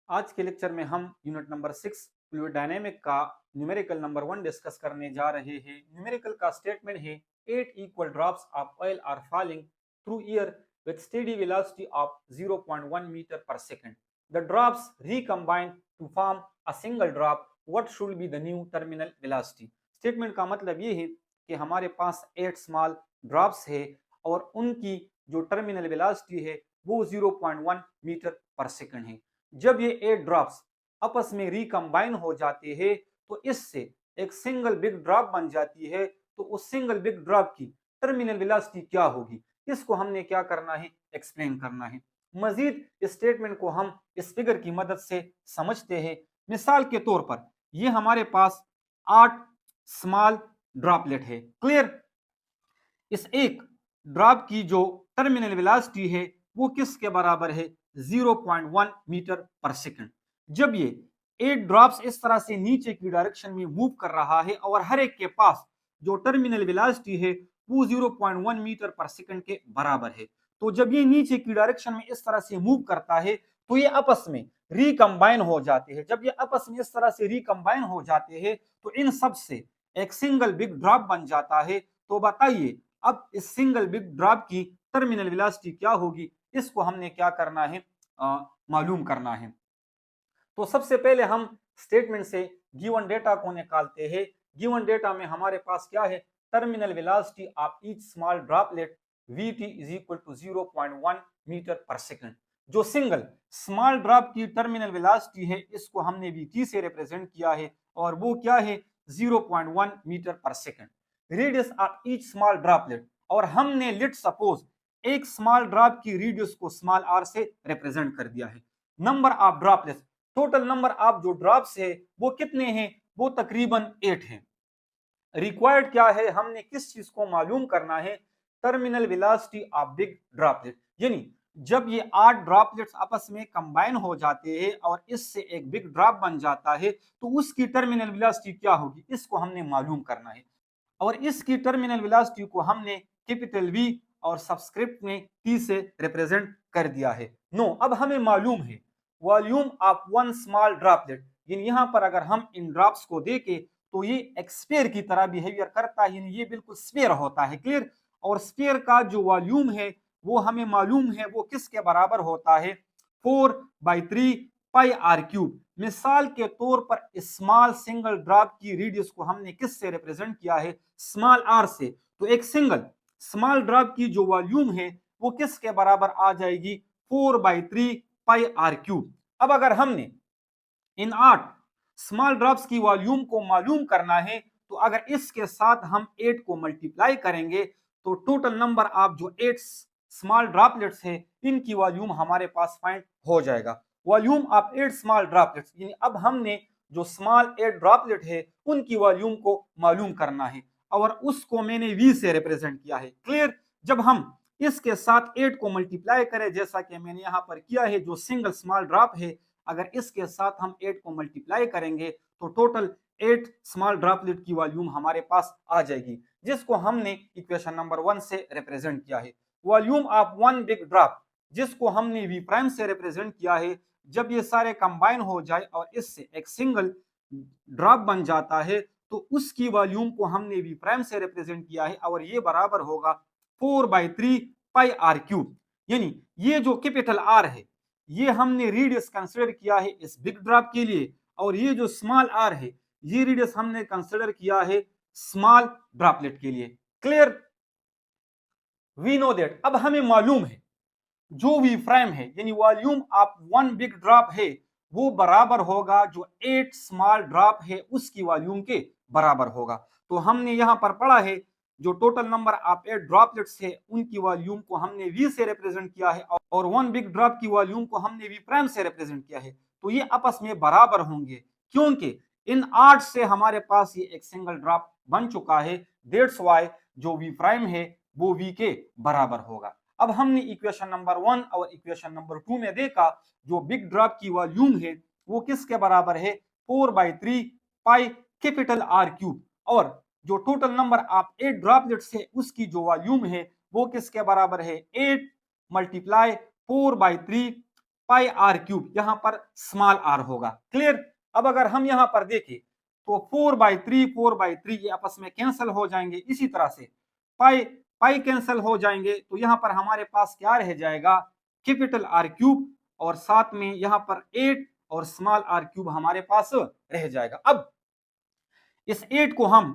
आज के लेक्चर में हम यूनिट नंबर 6 फ्लूइड डायनेमिक का न्यूमेरिकल नंबर 1 डिस्कस करने जा रहे हैं। न्यूमेरिकल का स्टेटमेंट है 8 equal drops of oil are falling through air with steady velocity of 0.1 meter per second. The drops recombine to form a single drop. What should be the new terminal velocity? Statement का मतलब ये है कि हमारे पास 8 small drops है और उनकी जो टर्मिनल वेलोसिटी है वो 0.1 मीटर पर सेकंड है। जब ये 8 ड्रॉप्स आपस में रिकम्बाइन हो जाते हैं तो इससे एक सिंगल बिग ड्रॉप बन जाती है। तो उस सिंगल बिग ड्रॉप की टर्मिनल वेलोसिटी क्या होगी, इसको हमने क्या करना है, एक्सप्लेन करना है। मजीद इस स्टेटमेंट को हम इस फिगर की मदद से समझते हैं। मिसाल के तौर पर ये हमारे पास 8 स्मॉल ड्रॉपलेट है। क्लियर? इस एक ड्रॉप की जो टर्मिनल वेलोसिटी है वो किसके बराबर है, 0.1 मीटर पर सेकंड। जब ये 8 ड्रॉप्स इस तरह से नीचे की डायरेक्शन में मूव कर रहा है और हर एक के पास जो टर्मिनल वेलोसिटी है वो 0.1 मीटर पर सेकंड के बराबर है, तो जब ये नीचे की डायरेक्शन में इस तरह से मूव करता है तो ये आपस में रिकम्बाइन हो जाते हैं। जब ये आपस में इस तरह से रिकम्बाइन हो जाते हैं तो इन सब से एक सिंगल बिग ड्रॉप बन जाता है। तो बताइए अब इस सिंगल बिग ड्रॉप की टर्मिनल वेलोसिटी क्या होगी, इसको हमने क्या करना है, मालूम करना है। तो सबसे पहले हम स्टेटमेंट से गिवन डेटा को निकालते हैं। गिवन डेटा में हमारे पास क्या है, terminal velocity of each small droplet vt is equal to 0.1 metre per second. जो सिंगल स्मॉल ड्रॉप की टर्मिनल वेलोसिटी है इसको हमने vt से रिप्रेजेंट किया है और वो क्या है, 0.1 metre per second. Radius of each small droplet, और हमने लेट सपोज एक स्मॉल ड्रॉप की रेडियस को स्मॉल r से रिप्रेजेंट कर दिया है। Number of droplets, total number of जो ड्रॉप्स है वो कितने हैं, वो तकरीबन 8 हैं। रिक्वायर्ड क्या है, हमने किस चीज को मालूम करना है, terminal velocity of big droplet. यानी जब ये 8 ड्रॉपलेट्स आपस में कंबाइन हो जाते हैं और इससे एक बिग ड्रॉप बन जाता है तो उसकी टर्मिनल वेलोसिटी क्या होगी, इसको हमने मालूम करना है। और इसकी टर्मिनल वेलोसिटी को हमने कैपिटल वी और सबस्क्रिप्ट में टी से रिप्रेजेंट कर दिया है। नो, अब हमें मालूम है volume of one small droplet. यहाँ पर अगर हम इन ड्रॉप्स को देखें तो ये एक स्फीयर की तरह बिहेवियर करता है, ये बिल्कुल स्फीयर होता है। क्लियर? और स्फीयर का जो वॉल्यूम है वो हमें मालूम है वो किसके बराबर होता है, 4/3 पाई आर क्यूब। मिसाल के तौर पर स्मॉल सिंगल ड्रॉप की रेडियस को हमने किस से रिप्रेजेंट किया है, स्मॉल आर से। तो एक सिंगल स्मॉल ड्रॉप की जो वॉल्यूम है वो किसके बराबर आ जाएगी, 4/3 पाई आर क्यूब। अब अगर हमने इन 8 स्मॉल ड्रॉप्स की वॉल्यूम को मालूम करना है तो अगर इसके साथ हम 8 को मल्टीप्लाई करेंगे तो टोटल नंबर ऑफ जो 8 स्मॉल ड्रॉपलेट्स है इनकी वॉल्यूम हमारे पास फाइंड हो जाएगा। वॉल्यूम ऑफ 8 स्मॉल ड्रॉपलेट्स, यानी अब हमने जो स्मॉल 8 ड्रॉपलेट है उनकी वॉल्यूम को मालूम करना है और उसको मैंने v से रिप्रेजेंट किया है। क्लियर? जब हम इसके साथ 8 को मल्टीप्लाई करें जैसा कि मैंने यहां पर किया है, जो सिंगल स्मॉल ड्रॉप है अगर इसके साथ हम 8 को मल्टीप्लाई करेंगे तो टोटल 8 स्मॉल ड्रॉपलेट की वॉल्यूम हमारे पास आ जाएगी, जिसको हमने इक्वेशन नंबर 1 से रिप्रेजेंट किया है। Volume of one big drop, जिसको हमने v प्राइम से रिप्रेजेंट किया है, जब ये सारे कंबाइन हो जाए और इससे एक सिंगल ड्रॉप बन जाता है तो उसकी वॉल्यूम को हमने v प्राइम से रिप्रेजेंट किया है और ये बराबर होगा 4/3 पाई आर क्यूब। यानी ये जो कैपिटल आर है ये हमने रेडियस कंसीडर किया है इस बिग ड्रॉप के लिए और ये जो स्मॉल आर है ये रेडियस हमने कंसीडर किया है स्मॉल ड्रॉपलेट के लिए। क्लियर? वी नो दैट, अब हमें मालूम है जो वी प्राइम है यानी volume of one big drop है वो बराबर होगा जो 8 स्मॉल ड्रॉप है उसकी वॉल्यूम के बराबर होगा। तो हमने यहां पर पढ़ा है जो टोटल नंबर ऑफ 8 ड्रॉपलेट्स है उनकी वॉल्यूम को हमने v से रिप्रेजेंट किया है और वन बिग ड्रॉप की वॉल्यूम को हमने v प्राइम से रिप्रेजेंट किया है। तो ये आपस में बराबर होंगे क्योंकि इन 8 से हमारे पास ये एक सिंगल ड्रॉप बन चुका है। दैट्स व्हाई जो v प्राइम है वो v के बराबर होगा। अब हमने इक्वेशन नंबर 1 और इक्वेशन नंबर 2 में देखा जो बिग ड्रॉप की वॉल्यूम है वो किसके बराबर है, 4/3 पाई कैपिटल आर क्यूब, और जो टोटल नंबर ऑफ 8 ड्रॉपलेट्स है उसकी जो वॉल्यूम है वो किसके बराबर है, 8 मल्टीप्लाई 4/3 पाई आर क्यूब, यहां पर स्मॉल आर होगा। क्लियर। अब अगर हम यहां पर देखें तो 4/3 ये आपस में कैंसिल हो जाएंगे। इसी तरह से पाई पाई कैंसिल हो जाएंगे, तो यहां पर हमारे पास क्या रह जाएगा, कैपिटल आर क्यूब, और साथ में यहां पर 8 और स्मॉल आर क्यूब हमारे पास रह जाएगा। अब इस 8 को हम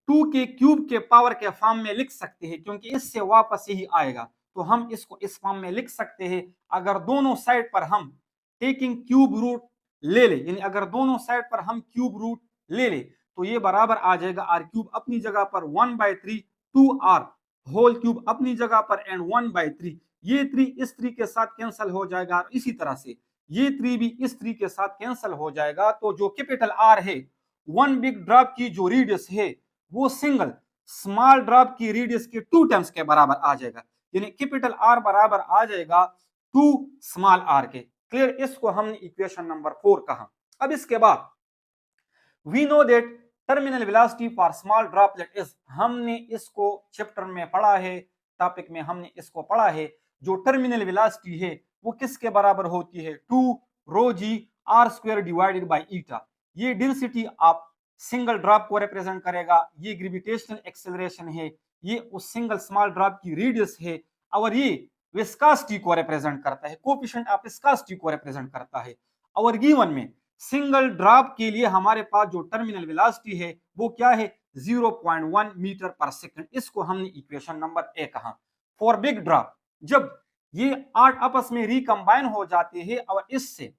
2 के क्यूब के पावर के फॉर्म में लिख सकते हैं, क्योंकि इससे वापस यही आएगा, तो हम इसको इस फॉर्म में लिख सकते हैं। अगर दोनों साइड पर हम टेकिंग क्यूब रूट ले ले, यानी अगर दोनों साइड पर हम क्यूब रूट ले ले, तो ये बराबर आ जाएगा आर क्यूब अपनी जगह पर 1/3, 2r होल क्यूब अपनी जगह पर, एंड 1/3। ये 3 इस 3 के साथ कैंसिल हो जाएगा, और इसी तरह से ये 3 भी इस 3 के साथ कैंसिल हो जाएगा। तो जो कैपिटल आर है, वन बिग ड्रॉप की जो रेडियस है, वो सिंगल स्मॉल ड्रॉप की रेडियस के 2 टाइम्स के बराबर आ जाएगा, यानी कैपिटल आर बराबर आ जाएगा 2 स्मॉल आर के। क्लियर। इसको हमने इक्वेशन नंबर 4 कहा। अब इसके बाद we know that terminal velocity for small droplet is, हमने इसको चैप्टर में पढ़ा है, टॉपिक में हमने इसको पढ़ा है। जो टर्मिनल वेलोसिटी है वो किसके बराबर होती है, 2 rho g R square divided by eta. ये डेंसिटी ऑफ सिंगल ड्रॉप को रिप्रेजेंट करेगा, ये ग्रेविटेशनल एक्सेलरेशन है, ये उस सिंगल स्मॉल ड्रॉप की रेडियस है, और ये विस्कोसिटी को रिप्रेजेंट करता है, कोएफिशिएंट ऑफ विस्कोसिटी को रिप्रेजेंट करता है। और गिवन में सिंगल ड्रॉप के लिए हमारे पास जो टर्मिनल वेलोसिटी है वो क्या है, 0.1 मीटर पर सेकंड। इसको हमने इक्वेशन नंबर ए कहा। फॉर बिग ड्रॉप, जब ये 8 आपस में रिकंबाइन हो जाते हैं और इससे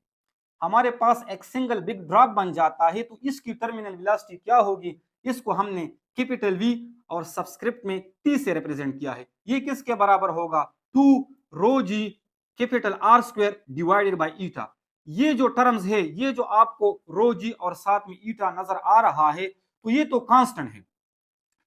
हमारे पास एक सिंगल बिग ड्रॉप बन जाता है, तो इसकी टर्मिनल वेलोसिटी क्या होगी, इसको हमने कैपिटल वी और सबस्क्रिप्ट में टी से रिप्रेजेंट किया है। ये किसके बराबर होगा, 2 rho g capital R square divided by eta. ये जो टर्म्स है, ये जो आपको रो जी और साथ में ईटा नजर आ रहा है, तो ये तो कांस्टेंट है।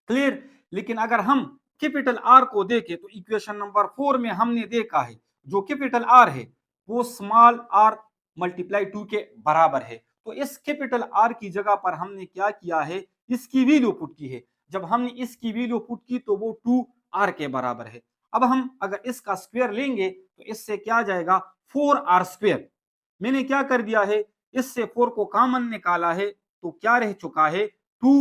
क्लियर। लेकिन अगर हम कैपिटल आर को देखें तो इक्वेशन नंबर 4 में हमने देखा है जो कैपिटल आर है वो स्मॉल आर मल्टीप्लाई 2 के बराबर है। तो इस कैपिटल आर की जगह पर हमने क्या किया है, इसकी वैल्यू पुट की है। जब हमने इसकी वैल्यू पुट की तो वो 2 आर के बराबर है। अब हम अगर इसका स्क्वायर लेंगे तो इससे क्या जाएगा, 4 आर स्क्वायर। मैंने क्या कर दिया है, इससे 4 को कॉमन निकाला है, तो क्या रह चुका है, 2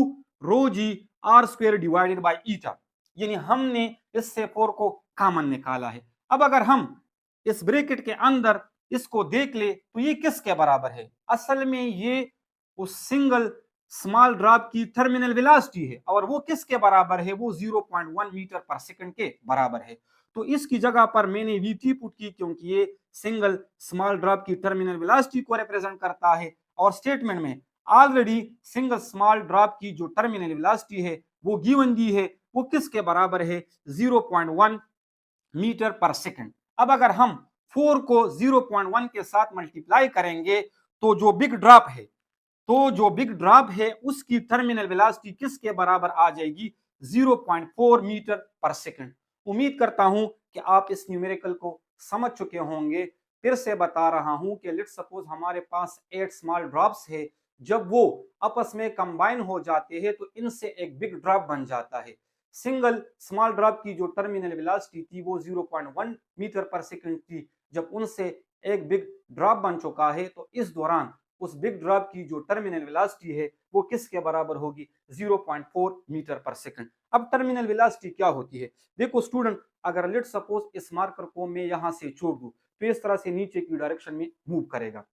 rho g R square divided by eta, यानी हमने इससे 4 को कॉमन निकाला है। अब अगर हम इस ब्रैकेट के अंदर इसको देख ले तो ये किसके बराबर है, असल में ये उस सिंगल स्मॉल ड्रॉप की टर्मिनल वेलोसिटी है, और वो किसके बराबर है, वो 0.1 मीटर पर सेकंड के बराबर है। तो इसकी जगह पर मैंने वीटी पुट की, क्योंकि ये सिंगल स्मॉल ड्रॉप की टर्मिनल वेलोसिटी को रिप्रेजेंट करता है, और स्टेटमेंट में ऑलरेडी सिंगल स्मॉल ड्रॉप की जो टर्मिनल वेलोसिटी है वो गिवन दी है, वो किसके बराबर है, 0.1 मीटर पर सेकंड। अब अगर हम 4 को 0.1 के साथ मल्टीप्लाई करेंगे तो जो बिग ड्रॉप है, उसकी टर्मिनल वेलोसिटी किसके बराबर आ जाएगी, 0.4 मीटर पर सेकंड। उम्मीद करता हूं कि आप इस न्यूमेरिकल को समझ चुके होंगे। फिर से बता रहा हूं कि लेट्स सपोज हमारे पास 8 स्मॉल ड्रॉप्स है, जब वो आपस में कंबाइन हो जाते हैं तो इनसे एक बिग ड्रॉप बन जाता है। सिंगल स्मॉल ड्रॉप की जो टर्मिनल वेलोसिटी थी वो 0.1 मीटर पर सेकंड थी, जब उनसे एक बिग ड्रॉप बन चुका है तो इस दौरान उस बिग ड्रॉप की जो टर्मिनल वेलोसिटी है वो किसके बराबर होगी, 0.4 मीटर पर सेकंड। अब टर्मिनल वेलोसिटी क्या होती है, देखो स्टूडेंट, अगर लेट सपोज इस मार्कर को मैं यहां से छोड़ दूं तो इस तरह से नीचे की डायरेक्शन में मूव करेगा,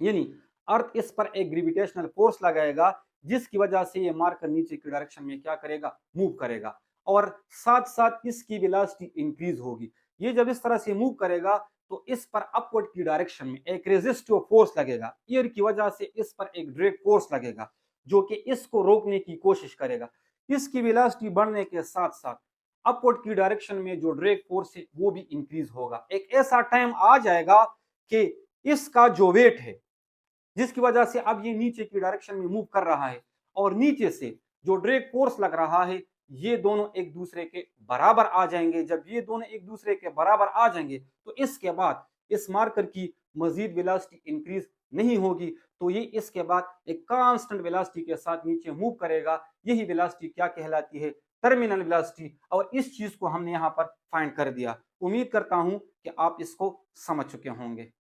यानी अर्थ इस पर एक ग्रेविटेशनल फोर्स लगाएगा, जिसकी वजह से ये मार्कर नीचे की डायरेक्शन में क्या करेगा, मूव करेगा, और साथ साथ इसकी वेलोसिटी इंक्रीज होगी। ये जब इस तरह से मूव करेगा तो इस पर अपवर्ड की डायरेक्शन में एक रेजिस्टिव फोर्स लगेगा, एयर की वजह से इस पर एक ड्रैग फोर्स लगेगा जो कि इसको रोकने की कोशिश करेगा। इसकी वेलोसिटी बढ़ने के साथ साथ अपवर्ड की डायरेक्शन में जो ड्रैग फोर्स है वो भी इंक्रीज होगा। एक ऐसा टाइम आ जाएगा कि इसका जो वेट है, जिसकी वजह से अब ये नीचे की डायरेक्शन में मूव कर रहा है, और नीचे से जो ड्रैग फोर्स लग रहा है, ये दोनों एक दूसरे के बराबर आ जाएंगे। जब ये दोनों एक दूसरे के बराबर आ जाएंगे तो इसके बाद इस मार्कर की मजीद वेलोसिटी इंक्रीज नहीं होगी, तो ये इसके बाद एक कांस्टेंट वेलोसिटी के साथ नीचे मूव करेगा। यही वेलोसिटी क्या कहलाती है, टर्मिनल वेलोसिटी, और इस चीज को हमने यहाँ पर फाइंड कर दिया। उम्मीद करता हूं कि आप इसको समझ चुके होंगे।